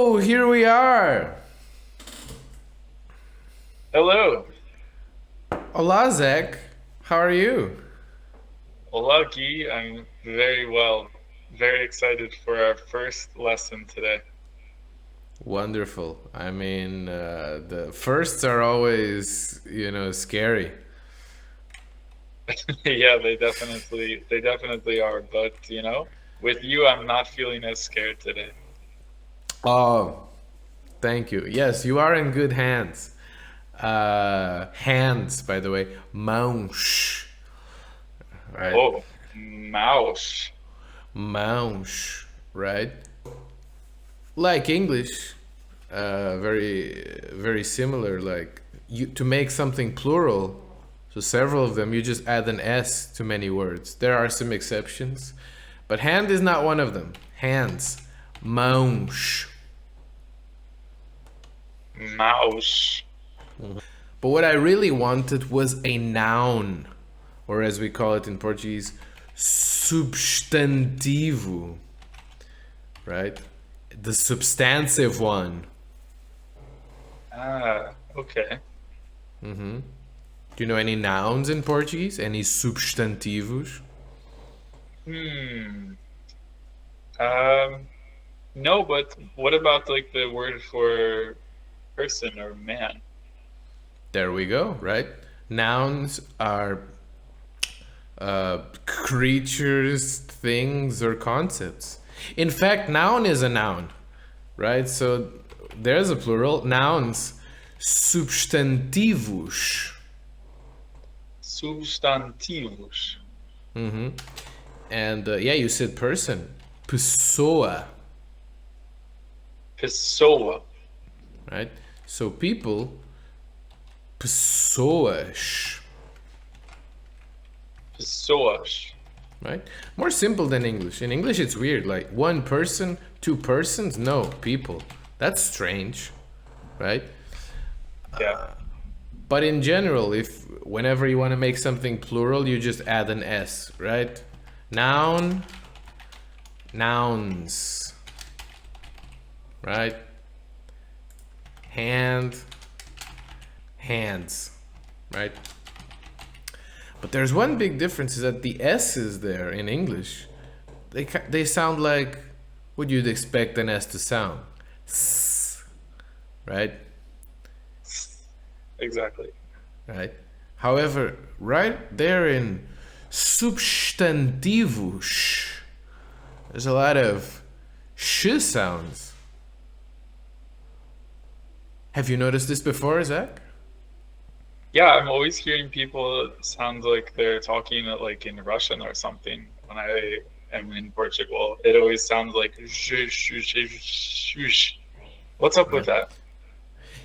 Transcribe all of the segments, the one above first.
Hello, here we are. Hello. Hola, Zach. How are you? Hola, Guy. I'm very well. Very excited for our first lesson today. Wonderful. I mean, the firsts are always, scary. Yeah, they definitely are. But, with you, I'm not feeling as scared today. Oh, thank you. Yes, you are in good hands. Hands, by the way, mãos, right? Oh, mouse. Mãos, right? Like English, very similar. Like you to make something plural, so several of them, you just add an s to many words. There are some exceptions, but hand is not one of them. Hands, mãos. Mouse. But what I really wanted was a noun, or as we call it in Portuguese, substantivo, right? The substantive one. Ah, okay. Do you know any nouns in Portuguese? Any substantivos? Hmm. Um, no, but what about like the word for person or man? There we go, right? Nouns are creatures, things, or concepts. In fact, noun is a noun, right? So there's a plural. Nouns, substantivos. Substantivos. And yeah, you said person, pessoa, Pessoa. right? So people, pessoas, Pessoas. right? More simple than English. In English, it's weird. Like one person, two persons. No, people. That's strange, right? Yeah. But in general, if whenever you want to make something plural, you just add an s, right? Noun, nouns, right? Hand, hands, right? But there's one big difference is that the s's there in English, they sound like what you'd expect an s to sound, S, right? Exactly. Right? However, right there in substantivos, there's a lot of sh sounds. Have you noticed this before, Zach? Yeah, I'm always hearing people sound like they're talking like in Russian or something when I am in Portugal. It always sounds like "zh, zh, zh, zh, zh." What's up with Right. that?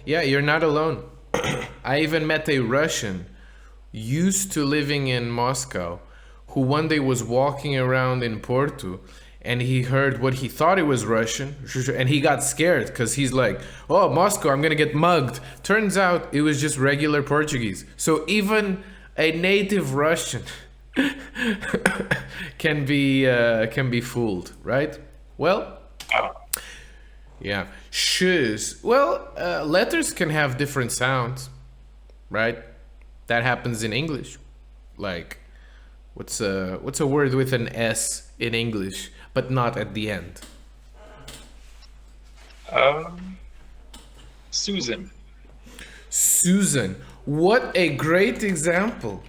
Yeah, you're not alone. I even met a Russian used to living in Moscow who one day was walking around in Porto and he heard what he thought it was Russian and he got scared because he's like, oh, Moscow, I'm gonna get mugged. Turns out it was just regular Portuguese. So even a native Russian can be fooled, right? Well, Oh, yeah. Shoes. Well, letters can have different sounds, right? That happens in English. Like, what's a word with an S in English, but not at the end? um, Susan. Susan. What a great example.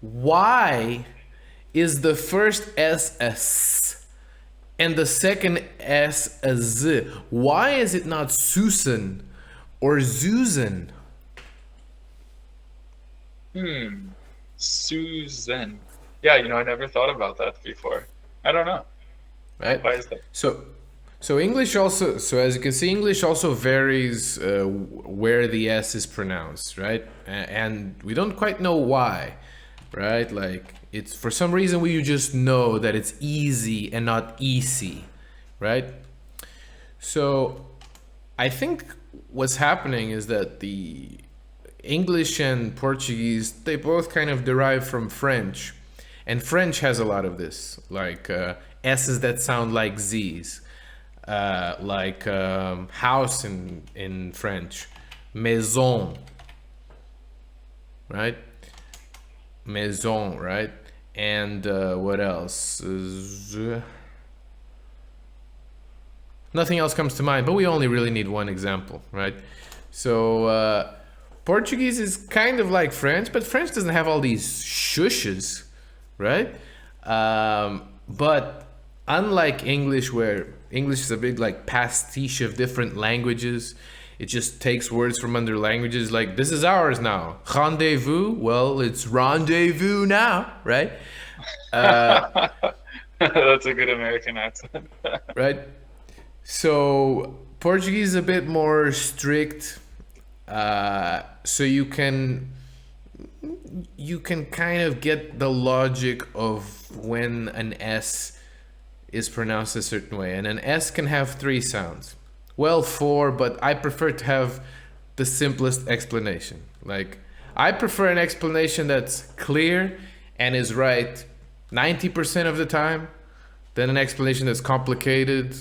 Why is the first S a S and the second S a Z? Why is it not Susan or Susan? Hmm. Susan. Yeah, I never thought about that before. I don't know. Right? Why is that? So, so English also. So as you can see, English also varies where the S is pronounced, right? And we don't quite know why, right? Like it's for some reason we just know that it's easy and not easy, right? So I think what's happening is that the English and Portuguese, they both kind of derive from French. And French has a lot of this, like S's that sound like Z's. like house in French, maison, right? Maison, right? And what else? Nothing else comes to mind, but we only really need one example, right? So Portuguese is kind of like French, but French doesn't have all these shushes, right? But unlike English, where English is a big like pastiche of different languages, it just takes words from other languages. Like this is ours now. Rendezvous. Well, it's rendezvous now, right? That's a good American accent. Right. So Portuguese is a bit more strict. So you can kind of get the logic of when an S is pronounced a certain way, and an S can have three sounds. Well, four, but I prefer to have the simplest explanation. Like I prefer an explanation that's clear and is right 90% of the time than an explanation that's complicated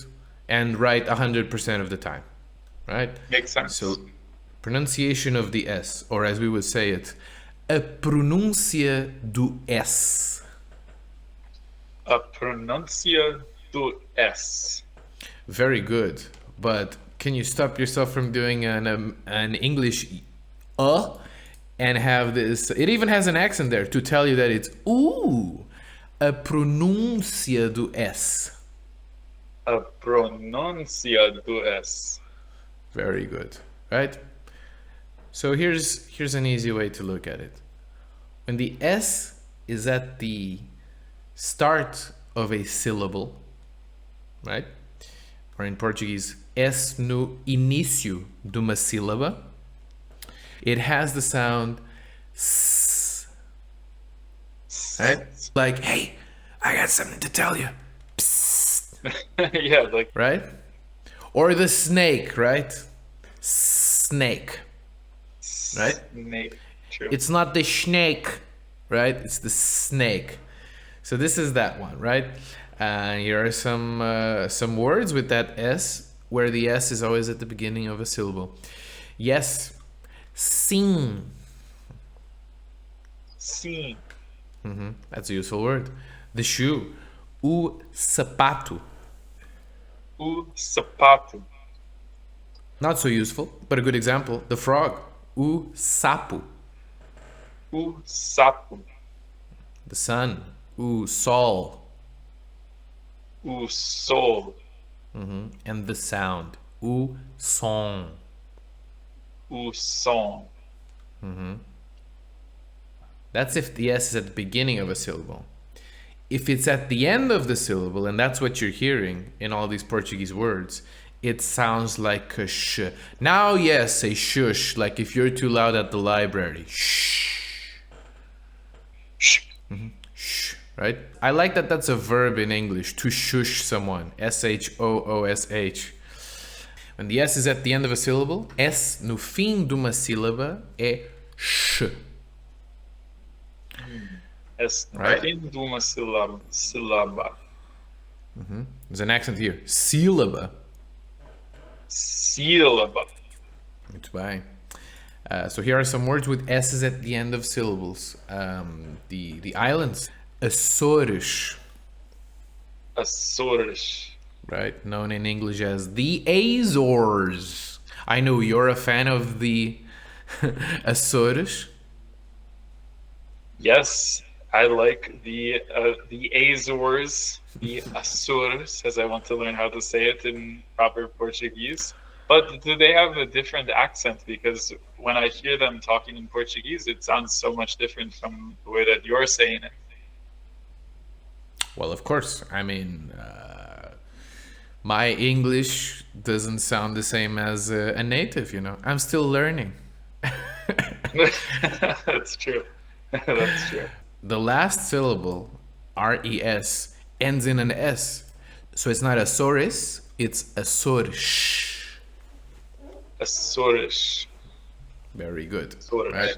and right 100% of the time. Right? Makes sense. So pronunciation of the S, or as we would say it, a pronúncia do S. A pronuncia do S. Very good. But can you stop yourself from doing an English and have this? It even has an accent there to tell you that it's a pronúncia do S. A pronuncia do S. Very good. Right? So here's an easy way to look at it. When the S is at the start of a syllable, right? Or in Portuguese, S no início de uma sílaba, it has the sound S. Right? Like, hey, I got something to tell you. Psst. Yeah, like Right? Or the snake, right? Snake. Right? snake. True. It's not the snake, right? It's the snake. So this is that one, right? Here are some words with that S, where the S is always at the beginning of a syllable. Yes, sim. Sim. That's a useful word. The shoe, o sapato. O sapato. Not so useful, but a good example. The frog, o sapo. O sapo. The sun, o sol. O sol. And the sound, o som. O som. That's if the S is at the beginning of a syllable. If it's at the end of the syllable, and that's what you're hearing in all these Portuguese words, it sounds like a sh. Now, yes, a shush, like if you're too loud at the library. Shh. Sh. Shh. Right? I like that that's a verb in English, to shush someone. S-H-O-O-S-H. When the S is at the end of a syllable, S no fim de uma sílaba é sh. Es Right. fim de uma sílaba. There's an accent here. Sílaba. Sílaba. Muito bem. So here are some words with S's at the end of syllables. The islands. Açores, Açores. right? Known in English as the Azores. I know you're a fan of the Açores. Yes, I like the Azores, the Açores, as I want to learn how to say it in proper Portuguese. But do they have a different accent? Because when I hear them talking in Portuguese, it sounds so much different from the way that you're saying it. Well, of course. I mean, my English doesn't sound the same as a native, you know. I'm still learning. That's true. That's true. The last syllable, R-E-S, ends in an S. So it's not Açores, it's Açores. Açores. Very good. Açores. Right?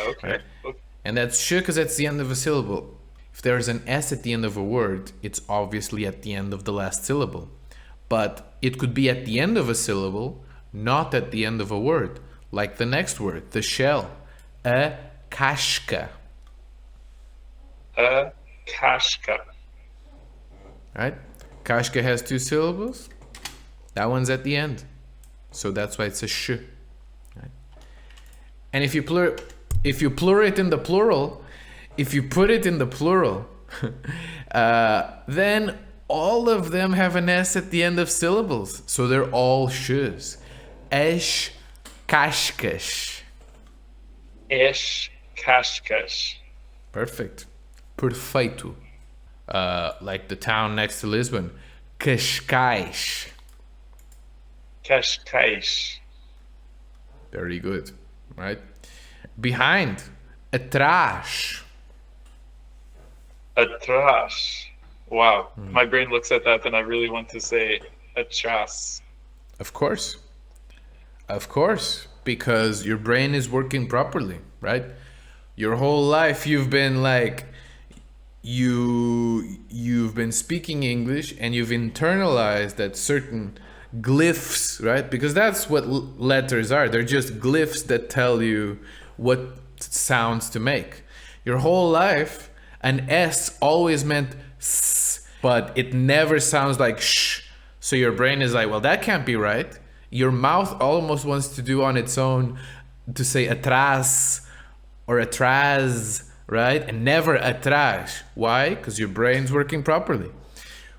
Okay. Right. And that's sh because that's the end of a syllable. If there's an S at the end of a word, it's obviously at the end of the last syllable. but it could be at the end of a syllable, not at the end of a word. Like the next word, the shell. A casca. A kashka. Right? Casca has two syllables. That one's at the end. So that's why it's a sh. Right? And if you it in the plural, if you put it in the plural, then all of them have an S at the end of syllables. So they're all sh's. As cascas. Ish kashkash. Perfect. Perfeito. Like the town next to Lisbon. Cascais. Kashkaish. Very good. Right? Behind. Atrás. Atrás. Wow. My brain looks at that and I really want to say atras. Of course. Of course. Because your brain is working properly, right? Your whole life you've been like you've been speaking English and you've internalized that certain glyphs, right? Because that's what letters are. They're just glyphs that tell you what sounds to make. Your whole life, an S always meant S, but it never sounds like sh. So your brain is like, well, that can't be right. Your mouth almost wants to do on its own to say atrás or atrás, right? And never atrás. Why? Because your brain's working properly.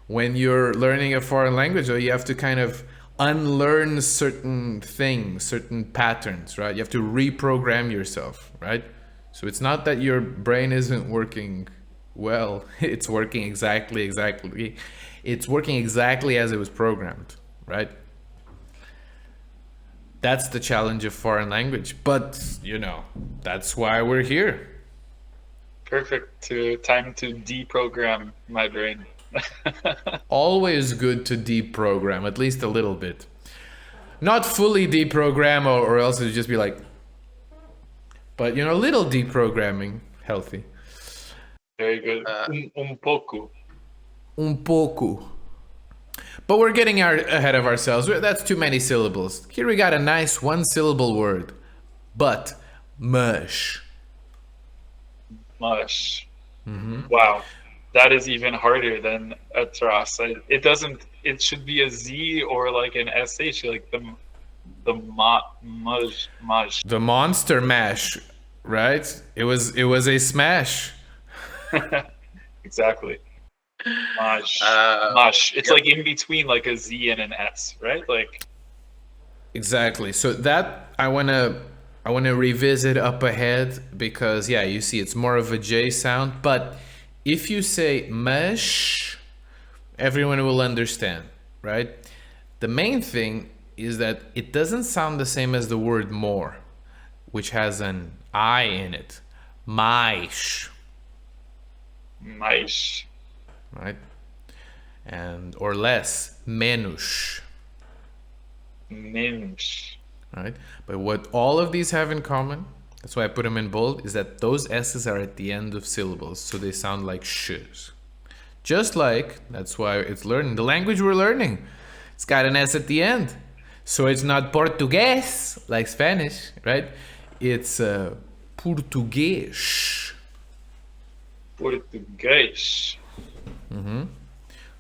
When you're learning a foreign language, though, you have to kind of unlearn certain things, certain patterns, right? You have to reprogram yourself, right? So it's not that your brain isn't working well. It's working exactly. It's working exactly as it was programmed, right? That's the challenge of foreign language. But, that's why we're here. Perfect. Time to deprogram my brain. Always good to deprogram, at least a little bit. Not fully deprogram, or else it'd just be like... But, a little deprogramming, healthy. Very good. Pouco. Un pouco. But we're getting ahead of ourselves. That's too many syllables. Here we got a nice one-syllable word. But, mush. Mush. Wow. That is even harder than atras. It should be a Z or like an SH, like mush. The monster mash, right? It was a smash. Exactly. Mush. It's like in between like a Z and an S, right? Like exactly. So that I wanna revisit up ahead because you see it's more of a J sound, but if you say mesh, everyone will understand, right? The main thing is that it doesn't sound the same as the word more, which has an I in it. Mais. Right? Or less, menos. Right? But what all of these have in common, that's why I put them in bold, is that those S's are at the end of syllables, so they sound like sh's. Just like, that's why it's learning. The language we're learning, it's got an S at the end. So it's not Portugués, like Spanish, right? It's Português. Português.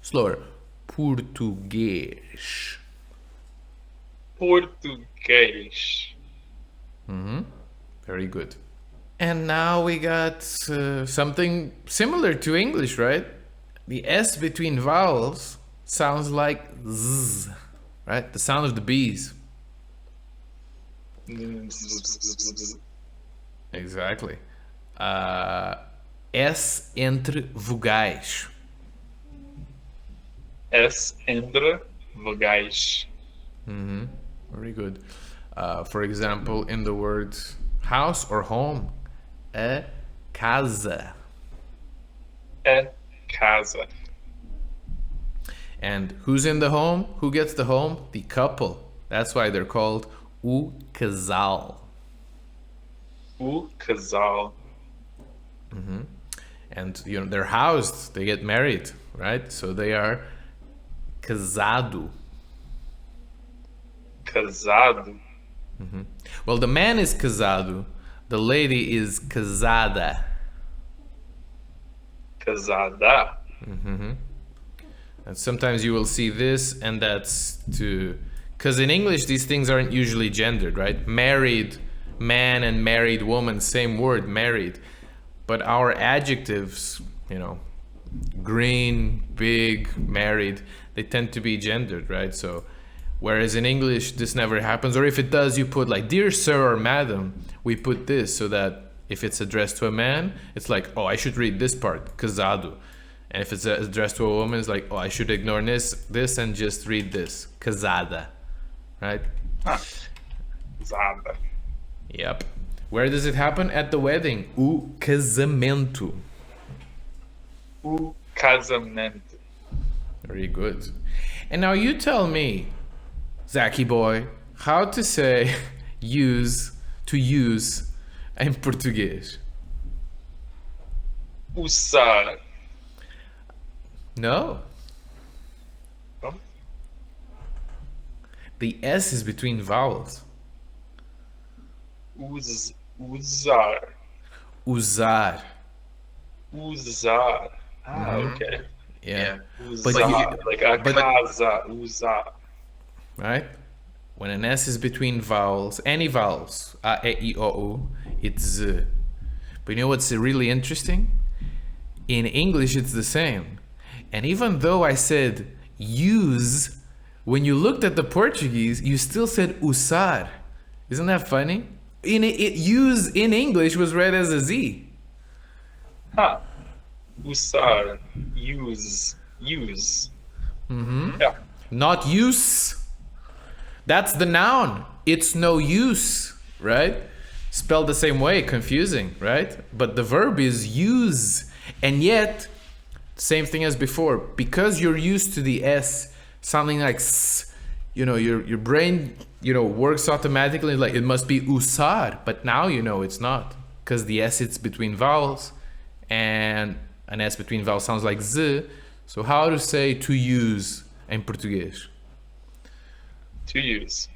Slower. Português. Português. Very good. And now we got something similar to English, right? The S between vowels sounds like Z, right? The sound of the bees. Exactly. S entre vogais. S entre vogais. Very good. For example, in the words house or home, a casa. E casa. And who's in the home? Who gets the home? The couple. That's why they're called o casal. O casal. And they're housed. They get married, right? So they are casado. Casado. Well, the man is casado, the lady is casada. Casada. And sometimes you will see this, and that's to. Because in English, these things aren't usually gendered, right? Married man and married woman, same word, married. But our adjectives, green, big, married, they tend to be gendered, right? So, whereas in English, this never happens. Or if it does, you put like, dear sir or madam, we put this so that if it's addressed to a man, it's like, oh, I should read this part, casado. And if it's addressed to a woman, it's like, oh, I should ignore this and just read this, casada. Right? Casada. Yep. Where does it happen? At the wedding. O casamento. O casamento. Very good. And now you tell me, Zaki boy, how to say to use in Portuguese. Usar. No. Oh. The S is between vowels. Usar. Usar. Usar. Okay. Yeah. Usar. Like a casa. Usar. Right? When an S is between vowels, any vowels, A, E, I, O, U, it's Z. But you know what's really interesting? In English, it's the same. And even though I said use, when you looked at the Portuguese, you still said usar. Isn't that funny? Use in English was read as a Z. Huh. Usar. Use. Yeah. Not use. That's the noun. It's no use, right? Spelled the same way, confusing, right? But the verb is use. And yet, same thing as before, because you're used to the S sounding like S, your brain, works automatically like it must be usar, but now it's not, because the S it's between vowels, and an S between vowels sounds like Z. So how to say to use in Portuguese? To use.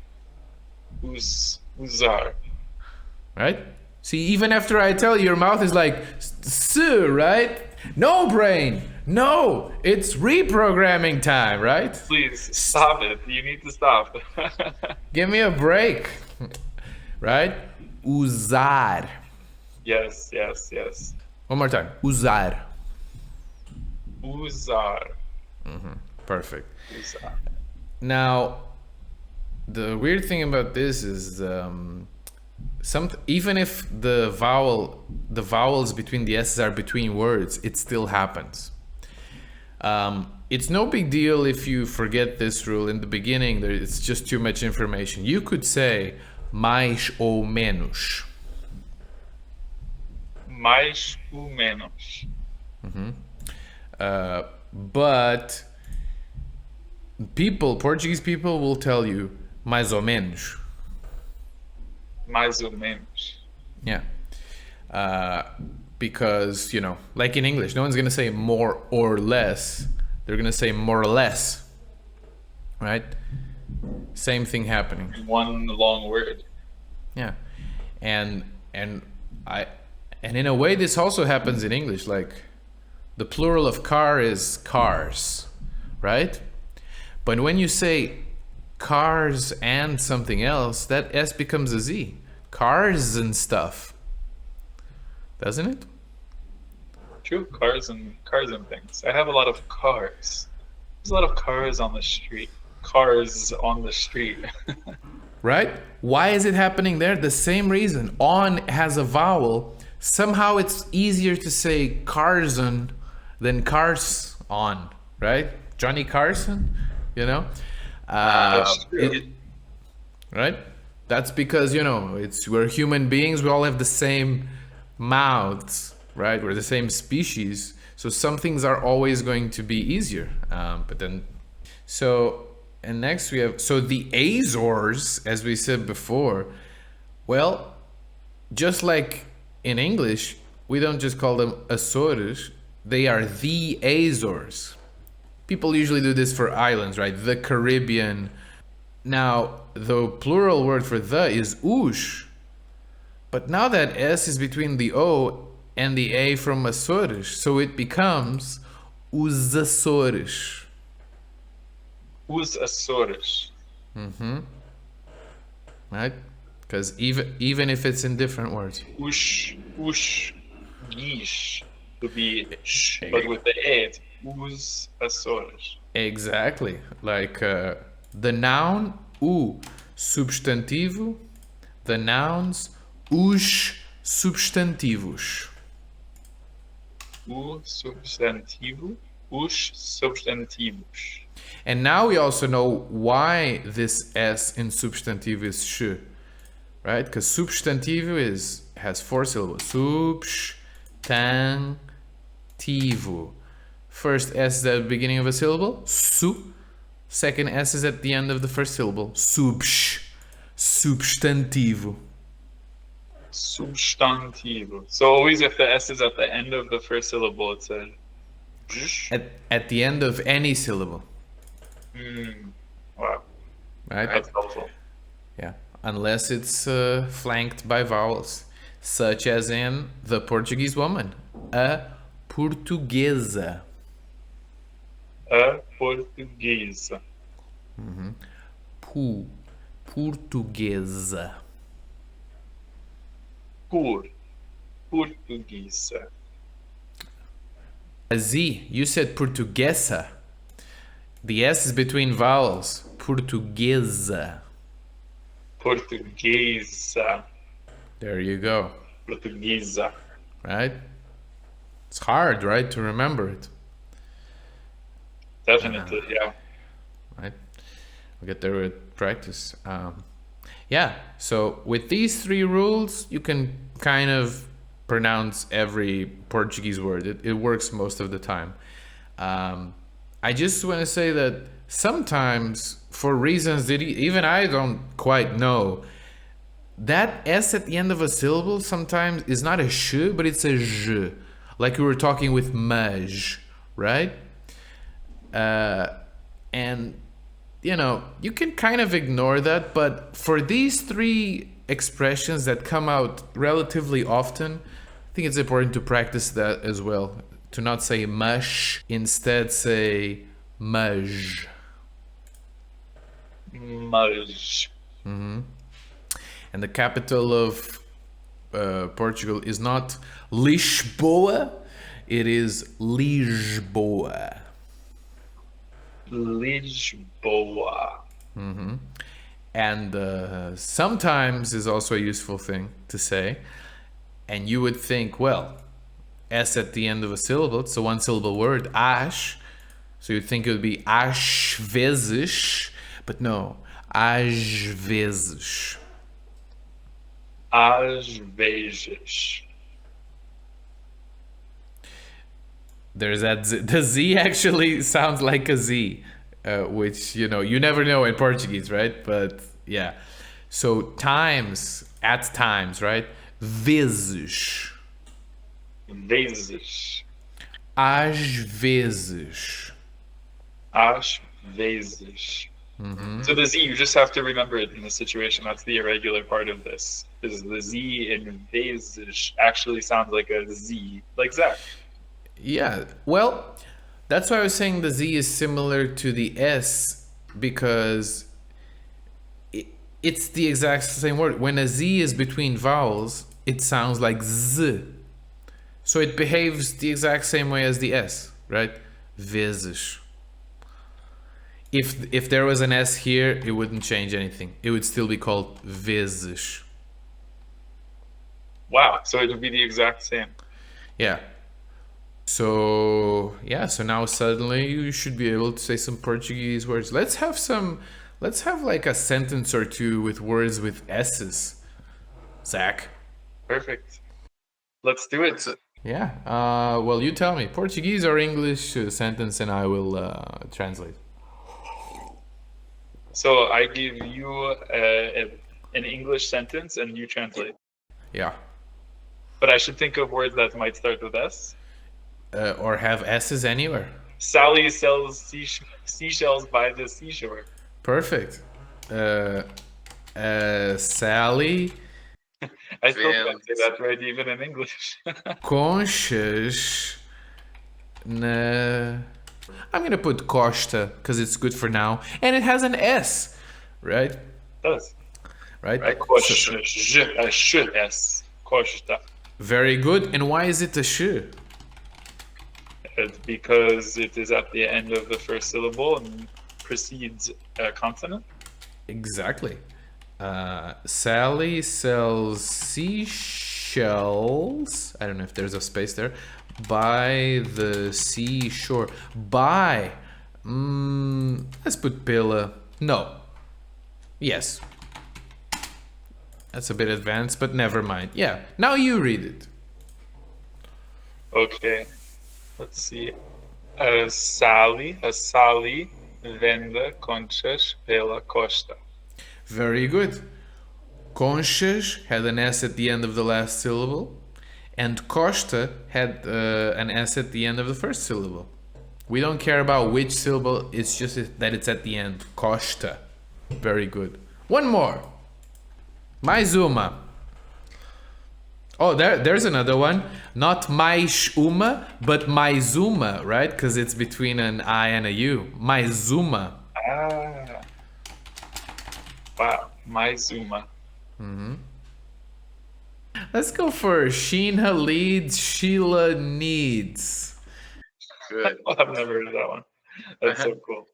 Usar. Right? See, even after I tell you, your mouth is like, right? No, brain. No, it's reprogramming time, right? Please stop it. You need to stop. Give me a break. Right? Usar. Yes. One more time. Usar. Usar. Perfect. Usar. Now, the weird thing about this is even if the vowels between the S's are between words, it still happens. It's no big deal if you forget this rule in the beginning. It's just too much information. You could say mais ou menos. Mais ou menos. But Portuguese people will tell you mais ou menos. Mais ou menos. Yeah. Because, like in English, no one's going to say more or less. They're going to say more or less. Right? Same thing happening. One long word. Yeah. And in a way, this also happens in English. Like, the plural of car is cars, right? But when you say cars and something else, that S becomes a Z. Cars and stuff. Doesn't it? True, cars and things. I have a lot of cars. There's a lot of cars on the street. Cars on the street. Right? Why is it happening there? The same reason. On has a vowel. Somehow it's easier to say Carson than Cars on, right? Johnny Carson, That's true. Right? That's because, we're human beings. We all have the same mouths, right? We're the same species. So some things are always going to be easier. And next we have, the Azores, as we said before, well, just like in English, we don't just call them Açores, they are the Azores. People usually do this for islands, right? The Caribbean. Now, the plural word for the is os. But now that S is between the O and the A from Açores, so it becomes os Açores. Os Açores. Right? Because even if it's in different words. Os guis would be sh, but with the E, it's os Açores. Exactly. Like the noun, o substantivo, the nouns, os substantivos. O substantivo, os substantivos. And now we also know why this S in substantivo is sh, right? Because substantivo has 4 syllables. Substantivo. First S is at the beginning of a syllable, su. Second S is at the end of the first syllable, substantivo. Substantivo. So always if the S is at the end of the first syllable, it's a sh. At the end of any syllable. Wow. Right? That's helpful. Yeah. Unless it's flanked by vowels, such as in the Portuguese woman, a portuguesa. A portuguesa. Portuguesa. Portuguesa. A Z, you said portuguesa. The S is between vowels. Portuguesa. Portuguesa. There you go. Portuguesa. Right? It's hard, right, to remember it. Definitely, yeah. Right? We'll get there with practice. Yeah, so with these 3 rules, you can kind of pronounce every Portuguese word. It works most of the time. I just want to say that sometimes, for reasons that even I don't quite know, that S at the end of a syllable sometimes is not a sh, but it's a j. Like we were talking with maj, right? And, you know, you can kind of ignore that, but for these 3 expressions that come out relatively often, I think it's important to practice that as well. To not say mush, instead say maj. Maj. And the capital of Portugal is not Lisboa, it is Lisboa. Lisboa. And sometimes is also a useful thing to say. And you would think, well, S at the end of a syllable, it's a 1-syllable word, ash. So you'd think it would be às vezes, but no, às vezes. Às vezes. There's that Z. The Z actually sounds like a Z, which, you know, you never know in Portuguese, right? But yeah. So times, at times, right? Vezes. Vezes. Às vezes. Às vezes. So the Z, you just have to remember it in this situation. That's the irregular part of this. Is the Z in vezes actually sounds like a Z, like Zach. Yeah, well, that's why I was saying the Z is similar to the S, because it's the exact same word. When a Z is between vowels, it sounds like Z. So it behaves the exact same way as the S, right? Vezes. If there was an S here, it wouldn't change anything. It would still be called vezes. Wow, so it would be the exact same. Yeah. So yeah, so now suddenly you should be able to say some Portuguese words. Let's have like a sentence or 2 with words with S's. Zach. Perfect. Let's do it. Yeah. Well, you tell me, Portuguese or English sentence, and I will translate. So I give you an English sentence and you translate. Yeah. But I should think of words that might start with S. Or have S's anywhere. Sally sells seashells by the seashore. Perfect. Uh, Sally I still can't say Vende. that right, even in English. conchas na. I'm gonna put Costa because it's good for now, and it has an S, right? Does. Right. Right. S. Costa. Very good. And why is it a sh? It's because it is at the end of the first syllable and precedes a consonant. Exactly. Sally sells seashells. I don't know if there's a space there. By the seashore. By. Let's put Pilla. No. Yes. That's a bit advanced, but never mind. Yeah. Now you read it. Okay. Let's see. A Sally vende conchas pela costa. Very good. Conchas had an S at the end of the last syllable, and Costa had an S at the end of the first syllable. We don't care about which syllable, it's just that it's at the end. Costa. Very good. One more. Mais uma. Oh, there's another one. Not mais uma, but mais uma, right? Because it's between an I and a U. Mais uma. Ah. Wow. Mais uma. Let's go for Sheena leads, Sheila needs. Good. I've never heard of that one. That's so cool.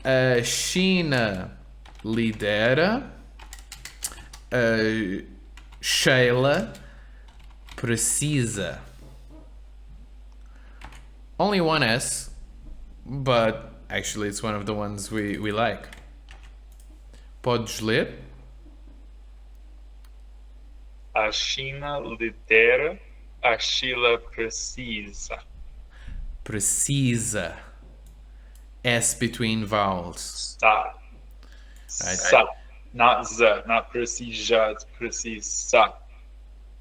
Sheena lidera. Sheila precisa. Only one S, but actually it's one of the ones we like. Podes ler? A China lidera, a Sheila precisa. Precisa. S between vowels. Sa. Right. Sa. Not z, not precisa, it's precisa.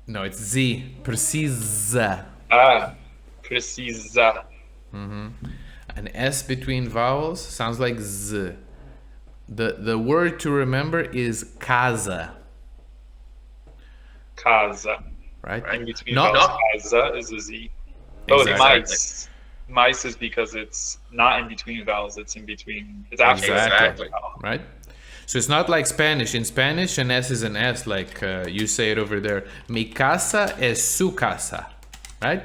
No, it's Z. Precisa. Ah, precisa. An S between vowels sounds like Z. The word to remember is casa, Casa. right? In between Not- vowels, casa is a Z. Oh, Exactly. mice. Mice is because it's not in between vowels, it's in between, it's after Exactly. the vowel. Right? So it's not like Spanish. In Spanish, an S is an S, like you say it over there. Mi casa es su casa, right?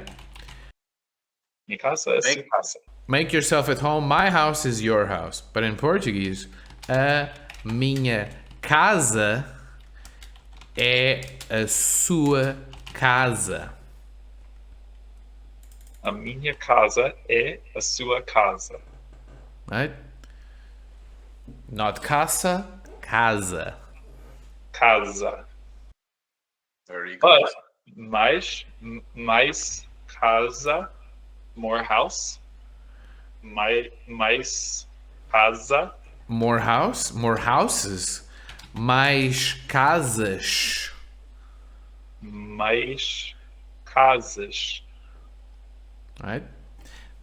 Mi casa es su casa. Make yourself at home. My house is your house. But in Portuguese, a minha casa é a sua casa. A minha casa é a sua casa. Right? Not casa, casa. Casa. Very good. But mais casa, more house. Mais casa, More house, more houses. Mais casas. mais casas. Right?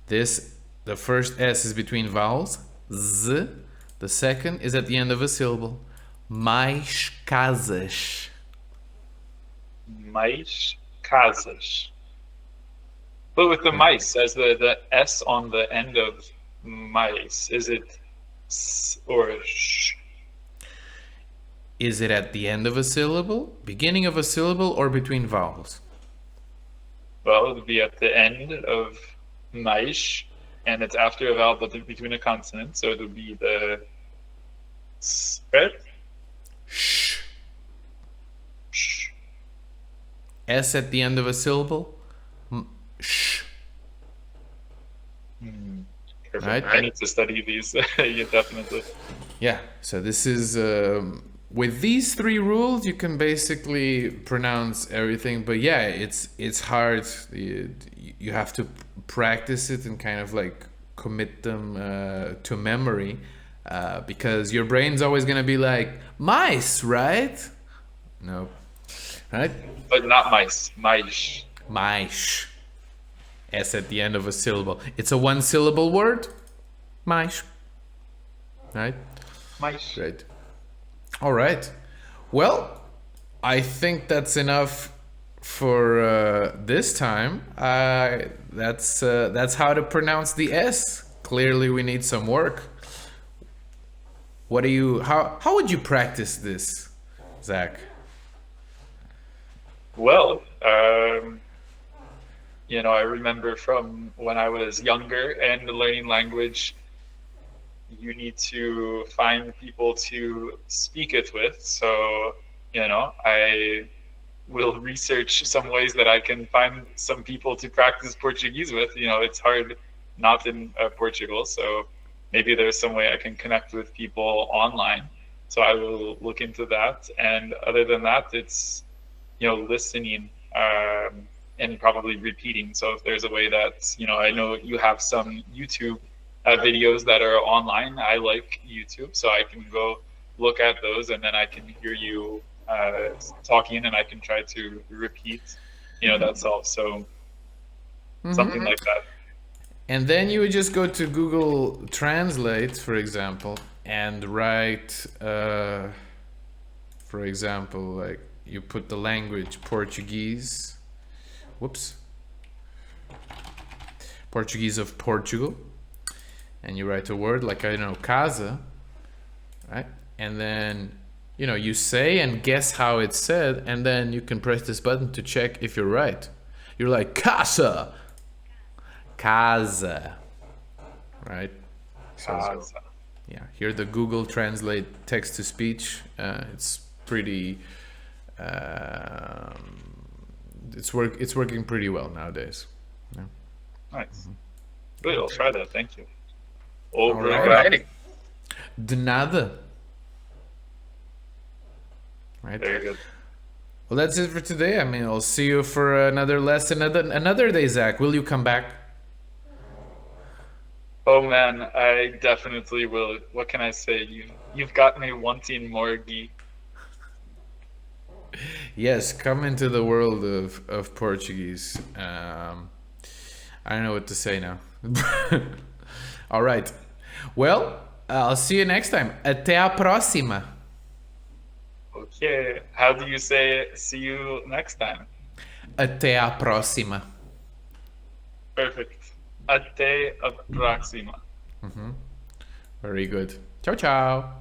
The first S is between vowels. Z. The second is at the end of a syllable. Mais casas. Mais casas. But with the mice, as the S on the end of mice, is it s or sh? Is it at the end of a syllable, beginning of a syllable, or between vowels? Well, it would be at the end of mais, and it's after a vowel but between a consonant, so it would be the s, right? Sh. Sh. S at the end of a syllable. Sh. Perfect. Right. I need to study these. Yeah, definitely. Yeah. So this is with these three rules, you can basically pronounce everything. But yeah, it's hard. You have to practice it and kind of like commit them to memory, because your brain's always gonna be like mice, right? No, right? But not mice. Mais. Mais. S at the end of a syllable. It's a one-syllable word. Mais. Right? Mais. Great. All right. Well, I think that's enough for this time. That's how to pronounce the S. Clearly, we need some work. How would you practice this, Zach? Well, I remember from when I was younger and learning language, you need to find people to speak it with. So, I will research some ways that I can find some people to practice Portuguese with. It's hard not in Portugal, so maybe there's some way I can connect with people online. So I will look into that. And other than that, it's listening and probably repeating. So if there's a way that I know you have some YouTube videos that are online. I like YouTube, so I can go look at those, and then I can hear you talking, and I can try to repeat, that self. So something like that. And then you would just go to Google Translate, for example, and write, for example, like you put the language Portuguese. Whoops. Portuguese of Portugal. And you write a word like, casa, right? And then, you say and guess how it's said, and then you can press this button to check if you're right. You're like, casa, right? So, yeah, here the Google Translate text to speech. It's pretty, it's working pretty well nowadays. Yeah. Nice. Good, I'll try that. Thank you. Alrighty. De nada. Right. Very good. Well, that's it for today. I mean, I'll see you for another lesson another day, Zach. Will you come back? Oh man, I definitely will. What can I say? You've got me wanting more Guy. Yes, come into the world of Portuguese. I don't know what to say now. All right. Well, I'll see you next time. Até a próxima. Okay. How do you say see you next time? Até a próxima. Perfect. Até a próxima. Very good. Ciao, ciao.